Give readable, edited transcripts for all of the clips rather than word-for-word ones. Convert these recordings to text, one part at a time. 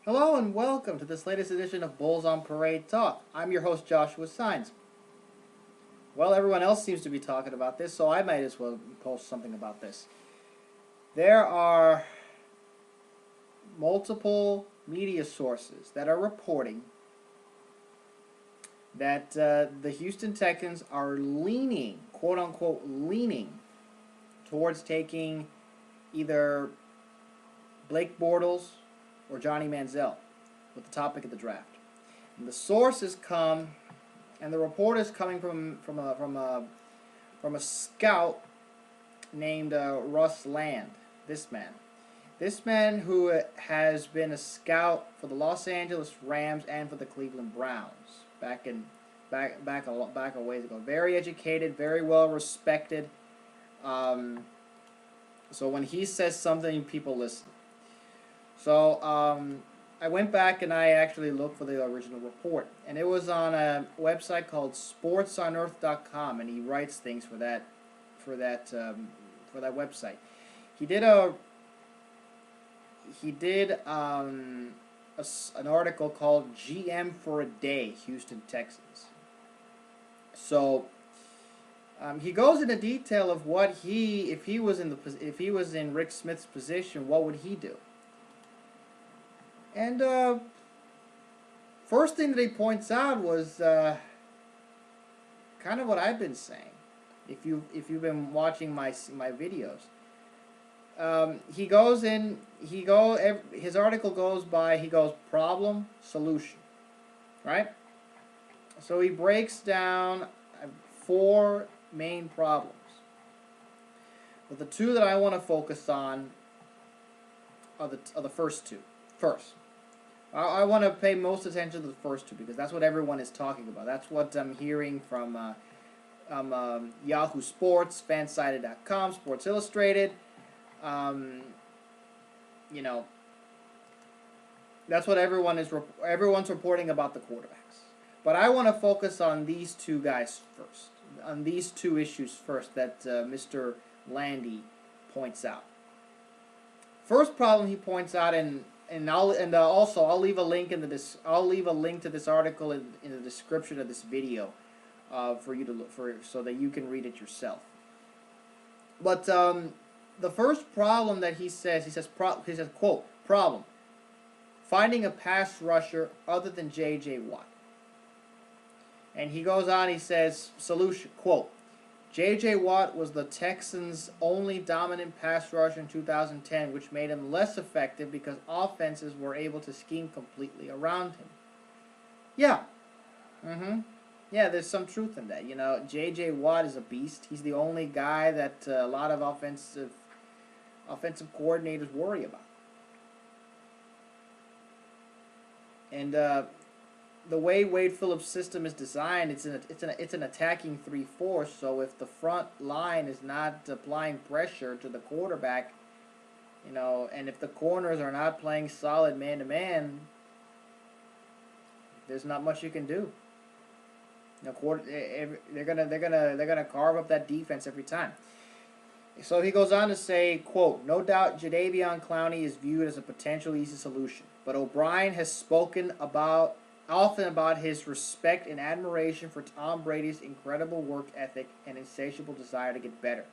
Hello and welcome to this latest edition of Bulls on Parade Talk. I'm your host Joshua Sines. Well, everyone else seems to be talking about this, so I might as well post something about this. There are multiple media sources that are reporting that the Houston Texans are leaning, quote unquote, leaning towards taking either Blake Bortles or Johnny Manziel with the top pick of the draft. And the sources come, and the report is coming from a scout named Russ Land. This man who has been a scout for the Los Angeles Rams and for the Cleveland Browns back a ways ago. Very educated, very well respected. So when he says something, people listen. So I went back and I actually looked for the original report, and it was on a website called SportsOnEarth.com, and he writes things for that website. He did an article called "GM for a Day, Houston Texans." So he goes into detail of what if he was in Rick Smith's position, what would he do? And first thing that he points out was kind of what I've been saying. If you've been watching my videos, his article goes problem solution, right? So he breaks down 4 main problems. But the 2 that I want to focus on are the first 2. First, I want to pay most attention to the first 2 because that's what everyone is talking about. That's what I'm hearing from Yahoo Sports, Fansided.com, Sports Illustrated. That's what everyone's reporting about the quarterbacks. But I want to focus on these 2 guys first, on these 2 issues first that Mr. Landy points out. First problem he points out, also I'll leave a link to this article in the description of this video for you to look for, so that you can read it yourself. But the first problem that he says quote, problem, finding a pass rusher other than J.J. Watt. And he goes on, he says, solution, quote, J.J. Watt was the Texans' only dominant pass rusher in 2010, which made him less effective because offenses were able to scheme completely around him. Yeah. Yeah, there's some truth in that. J.J. Watt is a beast. He's the only guy that a lot of offensive coordinators worry about. And the way Wade Phillips' system is designed, it's an attacking 3-4. So if the front line is not applying pressure to the quarterback, and if the corners are not playing solid man to man, there's not much you can do. They're gonna carve up that defense every time. So he goes on to say, quote, no doubt Jadeveon Clowney is viewed as a potential easy solution, but O'Brien has spoken often about his respect and admiration for Tom Brady's incredible work ethic and insatiable desire to get better.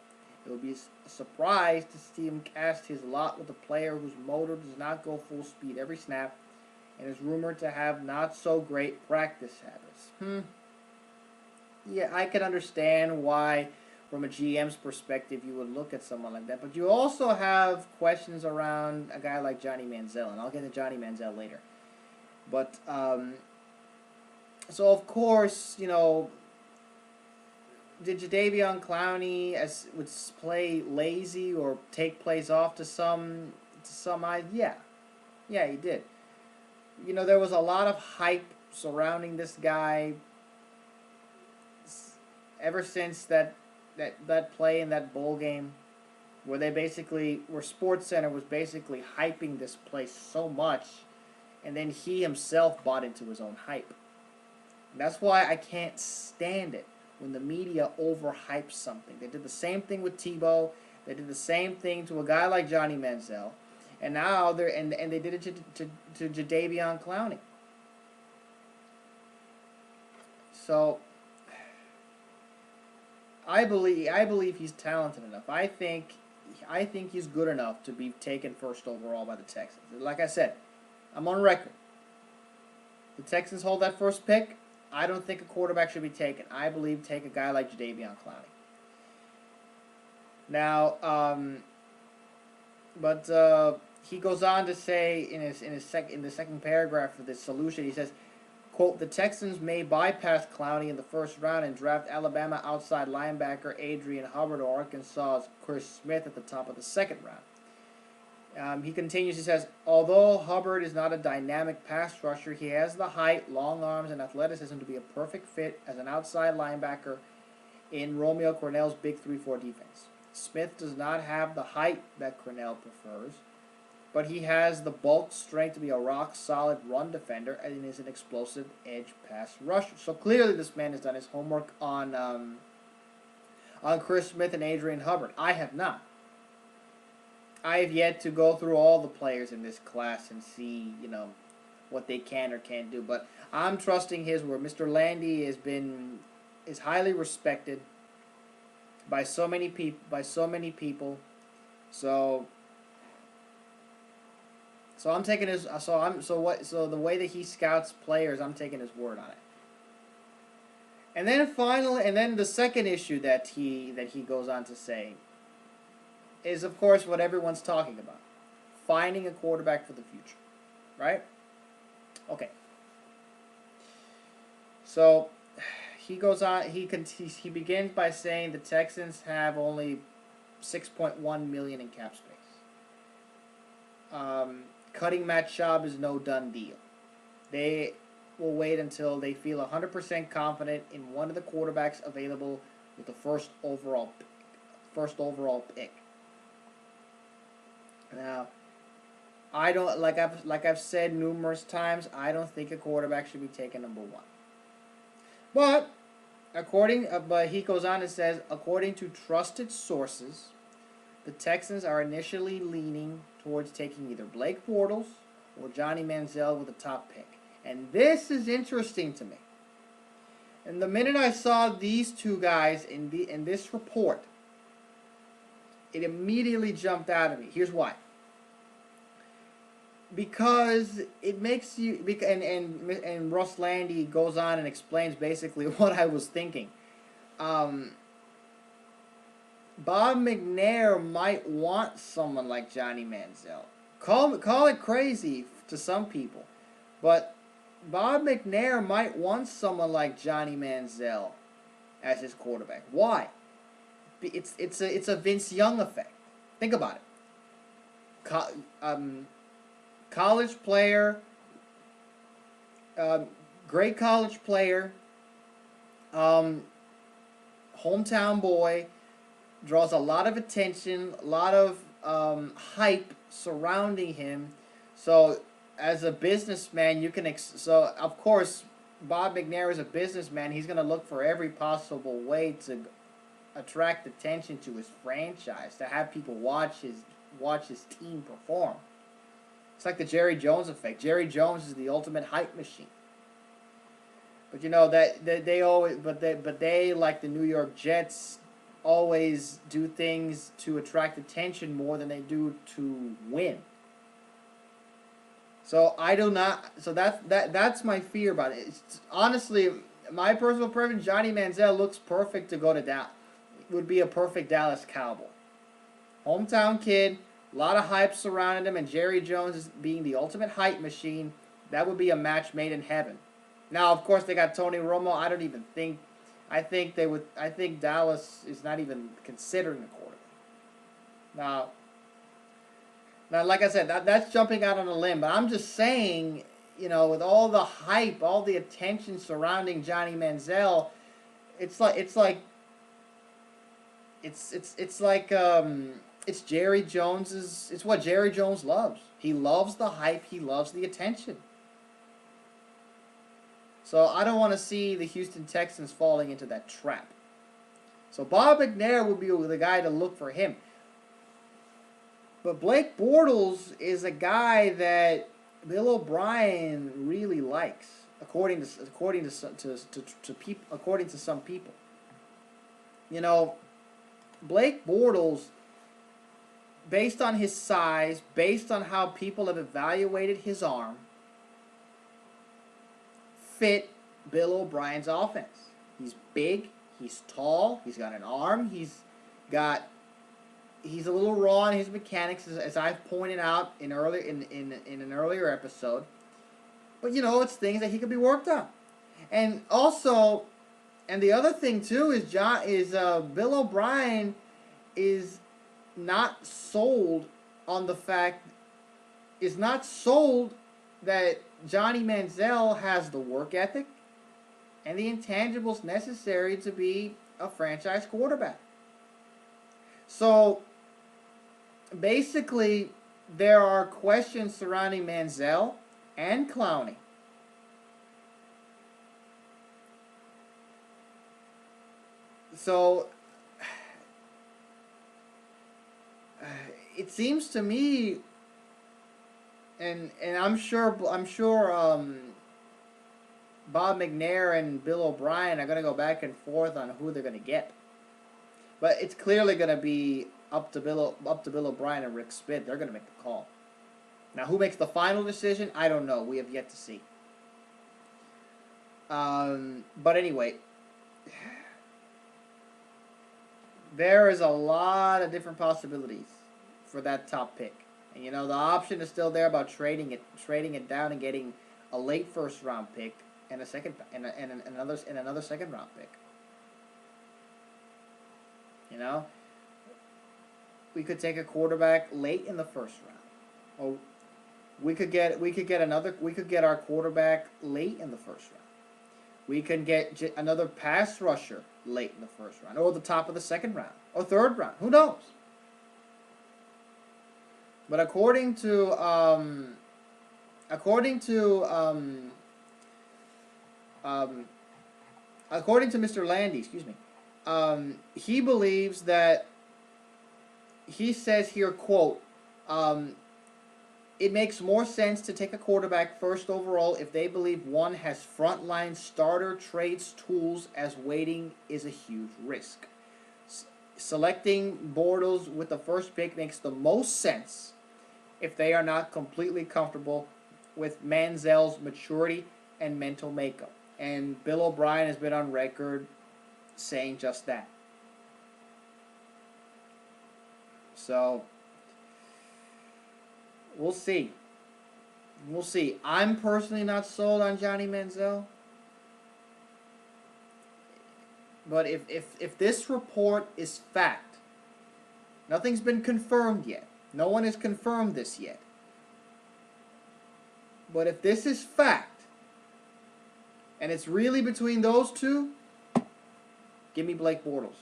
It will be a surprise to see him cast his lot with a player whose motor does not go full speed every snap and is rumored to have not so great practice habits. Yeah, I can understand why, from a GM's perspective, you would look at someone like that. But you also have questions around a guy like Johnny Manziel, and I'll get to Johnny Manziel later. But, so of course, did Jadeveon Clowney would play lazy or take plays off to some eyes? Yeah, he did. There was a lot of hype surrounding this guy ever since that play in that bowl game, where SportsCenter was basically hyping this place so much, and then he himself bought into his own hype. And that's why I can't stand it when the media overhypes something. They did the same thing with Tebow. They did the same thing to a guy like Johnny Manziel. and now and they did it to Jadeveon Clowney. So I believe he's talented enough. I think he's good enough to be taken first overall by the Texans. Like I said, I'm on record. The Texans hold that first pick. I don't think a quarterback should be taken. I believe take a guy like Jadeveon Clowney. Now, he goes on to say in the second paragraph of this solution, he says, quote, the Texans may bypass Clowney in the first round and draft Alabama outside linebacker Adrian Hubbard or Arkansas's Chris Smith at the top of the second round. He continues, he says, although Hubbard is not a dynamic pass rusher, he has the height, long arms, and athleticism to be a perfect fit as an outside linebacker in Romeo Cornell's big 3-4 defense. Smith does not have the height that Cornell prefers, but he has the bulk strength to be a rock-solid run defender and is an explosive edge pass rusher. So clearly this man has done his homework on Chris Smith and Adrian Hubbard. I have not. I have yet to go through all the players in this class and see, what they can or can't do. But I'm trusting his word. Mr. Landy is highly respected by so many people. So I'm taking his so the way that he scouts players, I'm taking his word on it. And then the second issue that he goes on to say is, of course, what everyone's talking about. Finding a quarterback for the future. Right? Okay. So he goes on, he begins by saying the Texans have only $6.1 million in cap space. Cutting Matt Schaub is no done deal. They will wait until they feel 100% confident in one of the quarterbacks available with the first overall pick. Now, I don't like I've said numerous times, I don't think a quarterback should be taken number 1. But but he goes on and says, according to trusted sources, the Texans are initially leaning towards taking either Blake Bortles or Johnny Manziel with the top pick. And this is interesting to me. And the minute I saw these two guys in this report, it immediately jumped out at me. Here's why. Because it makes you, and Russ Landy goes on and explains basically what I was thinking. Bob McNair might want someone like Johnny Manziel. Call it crazy to some people, but Bob McNair might want someone like Johnny Manziel as his quarterback. Why? It's a Vince Young effect. Think about it. College player, great college player, hometown boy, draws a lot of attention, a lot of hype surrounding him. So as a businessman, you can so of course Bob McNair is a businessman. He's going to look for every possible way to attract attention to his franchise, to have people watch his team perform. It's like the Jerry Jones effect. Jerry Jones is the ultimate hype machine. But they like the New York Jets always do things to attract attention more than they do to win. So that's my fear about it. It's, honestly, my personal preference, Johnny Manziel looks perfect to go to Dallas. Would be a perfect Dallas Cowboy. Hometown kid, a lot of hype surrounding him, and Jerry Jones is being the ultimate hype machine. That would be a match made in heaven. Now, of course, they got Tony Romo. I think Dallas is not even considering a quarterback. Now, like I said, that's jumping out on a limb. But I'm just saying, with all the hype, all the attention surrounding Johnny Manziel, it's Jerry Jones's. It's what Jerry Jones loves. He loves the hype. He loves the attention. So I don't want to see the Houston Texans falling into that trap. So Bob McNair would be the guy to look for him. But Blake Bortles is a guy that Bill O'Brien really likes, according to some people. You know, Blake Bortles, based on his size, based on how people have evaluated his arm, fit Bill O'Brien's offense. He's big, he's tall, he's got an arm, he's a little raw in his mechanics, as I've pointed out in an earlier episode. But it's things that he could be worked on. And also, and the other thing too is Bill O'Brien is not sold on the fact is not sold that Johnny Manziel has the work ethic and the intangibles necessary to be a franchise quarterback. So basically, there are questions surrounding Manziel and Clowney. So it seems to me, and I'm sure Bob McNair and Bill O'Brien are going to go back and forth on who they're going to get, but it's clearly going to be up to Bill O'Brien and Rick Spitt. They're going to make the call. Now, who makes the final decision? I don't know. We have yet to see. But anyway, there is a lot of different possibilities for that top pick. And the option is still there about trading it down and getting a late first round pick and another second round pick. We could take a quarterback late in the first round, or we could get our quarterback late in the first round. We can get another pass rusher late in the first round, or the top of the second round, or third round. Who knows? But according to Mr. Landy, he believes that, he says here, quote, it makes more sense to take a quarterback first overall if they believe one has frontline starter traits tools, as waiting is a huge risk. Selecting Bortles with the first pick makes the most sense if they are not completely comfortable with Manziel's maturity and mental makeup. And Bill O'Brien has been on record saying just that. So, we'll see. I'm personally not sold on Johnny Manziel. But if this report is fact, nothing's been confirmed yet. No one has confirmed this yet. But if this is fact, and it's really between those two, give me Blake Bortles.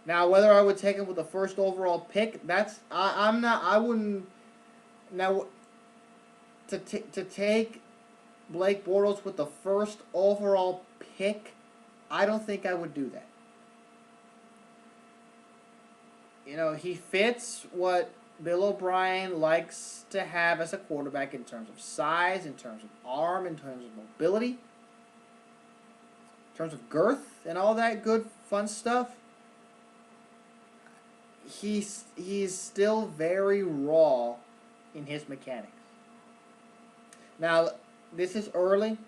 Now, whether I would take him with the first overall pick, I wouldn't. Now, to take Blake Bortles with the first overall pick, I don't think I would do that. He fits what Bill O'Brien likes to have as a quarterback in terms of size, in terms of arm, in terms of mobility, in terms of girth, and all that good, fun stuff. He's still very raw in his mechanics. Now, this is early.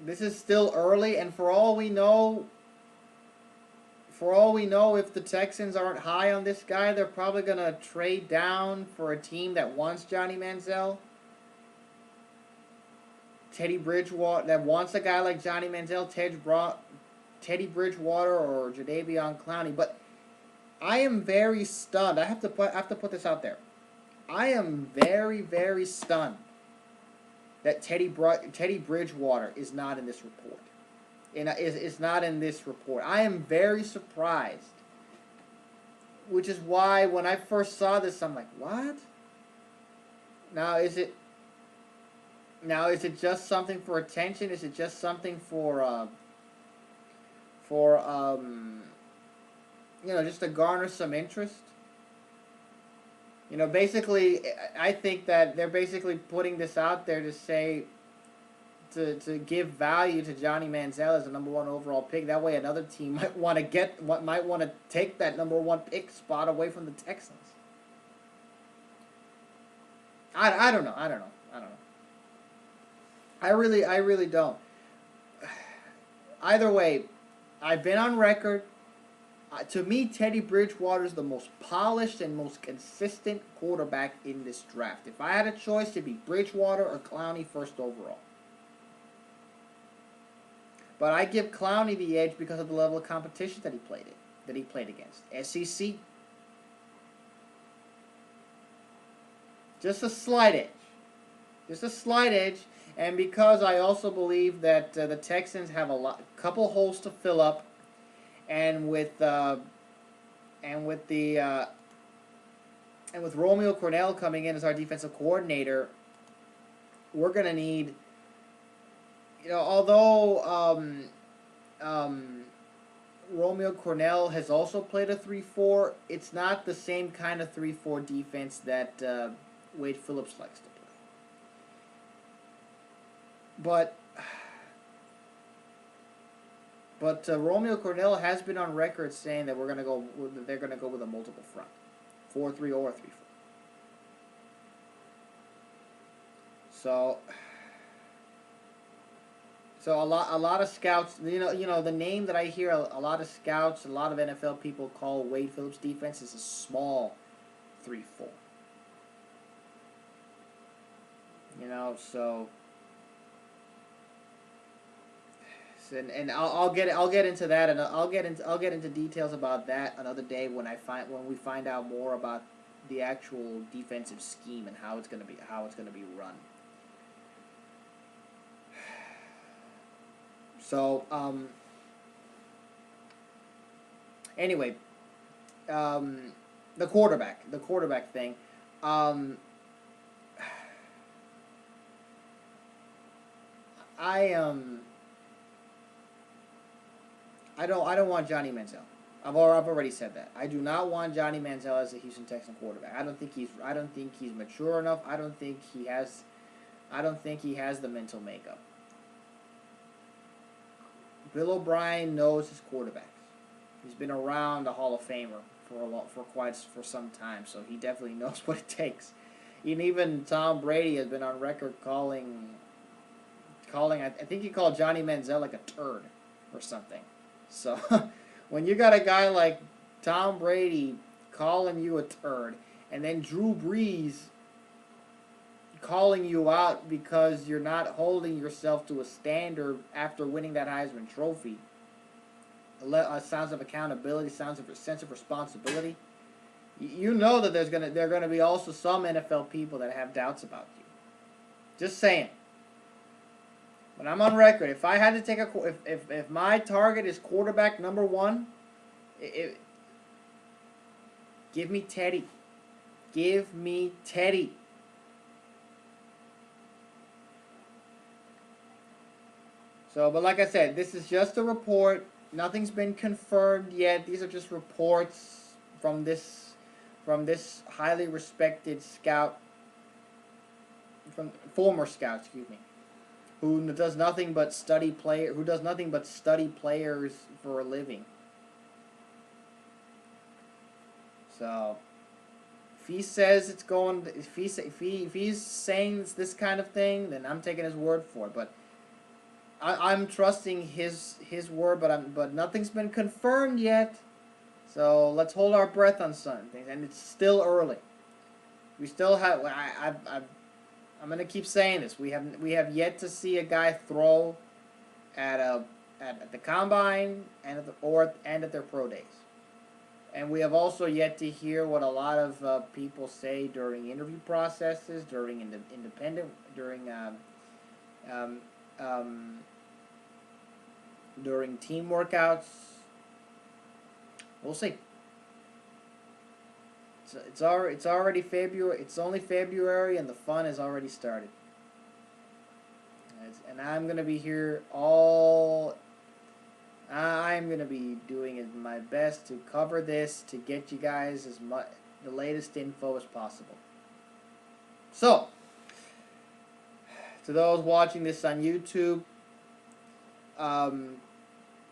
This is still early, and for all we know, if the Texans aren't high on this guy, they're probably going to trade down for a team that wants Johnny Manziel. Teddy Bridgewater, that wants a guy like Johnny Manziel, Teddy Bridgewater, or Jadeveon Clowney. But I am very stunned. I have to put this out there. I am very, very stunned that Teddy Bridgewater is not in this report. Is not in this report. I am very surprised. Which is why when I first saw this, I'm like, what? Now is it just something for attention? Is it just something for for just to garner some interest. Basically, I think that they're basically putting this out there to say, to give value to Johnny Manziel as a number one overall pick. That way, another team might want to take that number one pick spot away from the Texans. I don't know. I really don't. Either way, I've been on record. To me, Teddy Bridgewater is the most polished and most consistent quarterback in this draft. If I had a choice, it'd be Bridgewater or Clowney first overall. But I give Clowney the edge because of the level of competition that he played against. SEC. Just a slight edge. And because I also believe that the Texans have couple holes to fill up, and with Romeo Cornell coming in as our defensive coordinator, we're gonna need, although Romeo Cornell has also played a 3-4, it's not the same kind of 3-4 defense that Wade Phillips likes to play. But Romeo Cornell has been on record saying that they're gonna go with a multiple front, 4-3 or 3-4. So a lot of scouts, the name that I hear a lot of scouts, a lot of NFL people call Wade Phillips' defense is a small 3-4. And I'll get into that, and I'll get into details about that another day when we find out more about the actual defensive scheme and how it's gonna be run. So anyway, the quarterback thing. I don't want Johnny Manziel. I've already said that. I do not want Johnny Manziel as a Houston Texan quarterback. I don't think he's mature enough. I don't think he has the mental makeup. Bill O'Brien knows his quarterbacks. He's been around the Hall of Famer for some time, so he definitely knows what it takes. Even Tom Brady has been on record calling. I think he called Johnny Manziel like a turd or something. So when you got a guy like Tom Brady calling you a turd, and then Drew Brees calling you out because you're not holding yourself to a standard after winning that Heisman Trophy, sounds of accountability, sounds of a sense of responsibility. You know that there are gonna be also some NFL people that have doubts about you. Just saying. But I'm on record. If I had to take if my target is quarterback number one, give me Teddy. Give me Teddy. So, but like I said, this is just a report. Nothing's been confirmed yet. These are just reports from this highly respected scout, former scout, who does nothing but study players for a living. So, if he says it's going, if he's saying this kind of thing, then I'm taking his word for it. But I'm trusting his word, but nothing's been confirmed yet. So let's hold our breath on certain things, and it's still early. We still have. I'm gonna keep saying this. We have yet to see a guy throw at the combine and at their pro days, and we have also yet to hear what a lot of people say during interview processes, during during team workouts. We'll see. It's already February. It's only February, and the fun has already started. And I'm gonna be here all. I'm gonna be doing my best to cover this to get you guys the latest info as possible. So, to those watching this on YouTube,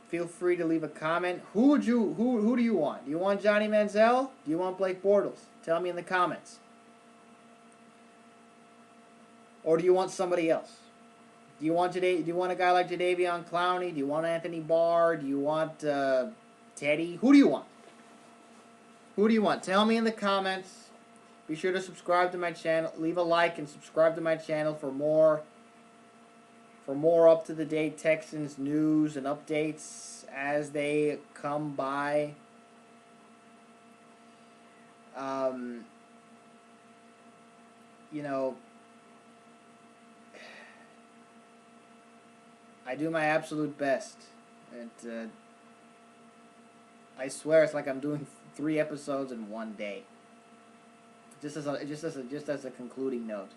feel free to leave a comment. Who do you want? Do you want Johnny Manziel? Do you want Blake Bortles? Tell me in the comments. Or do you want somebody else? Do you want a guy like Jadeveon Clowney? Do you want Anthony Barr? Do you want Teddy? Who do you want? Who do you want? Tell me in the comments. Be sure to subscribe to my channel. Leave a like and subscribe to my channel for more up-to-the-date Texans news and updates as they come by. You know, I do my absolute best. And I swear it's like I'm doing 3 episodes in one day. Just as a concluding note.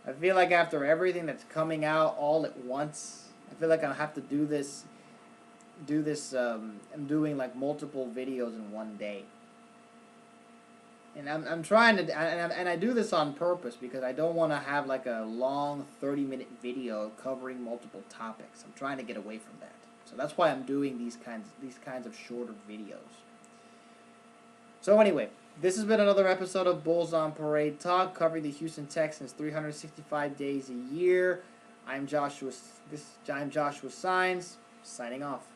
I feel like after everything that's coming out all at once, I feel like I have to do this. I'm doing like multiple videos in one day, and I'm trying to, and I do this on purpose because I don't want to have like a long 30-minute video covering multiple topics. I'm trying to get away from that, so that's why I'm doing these kinds of shorter videos. So anyway. This has been another episode of Bulls on Parade Talk, covering the Houston Texans 365 days a year. I'm Joshua Signs, signing off.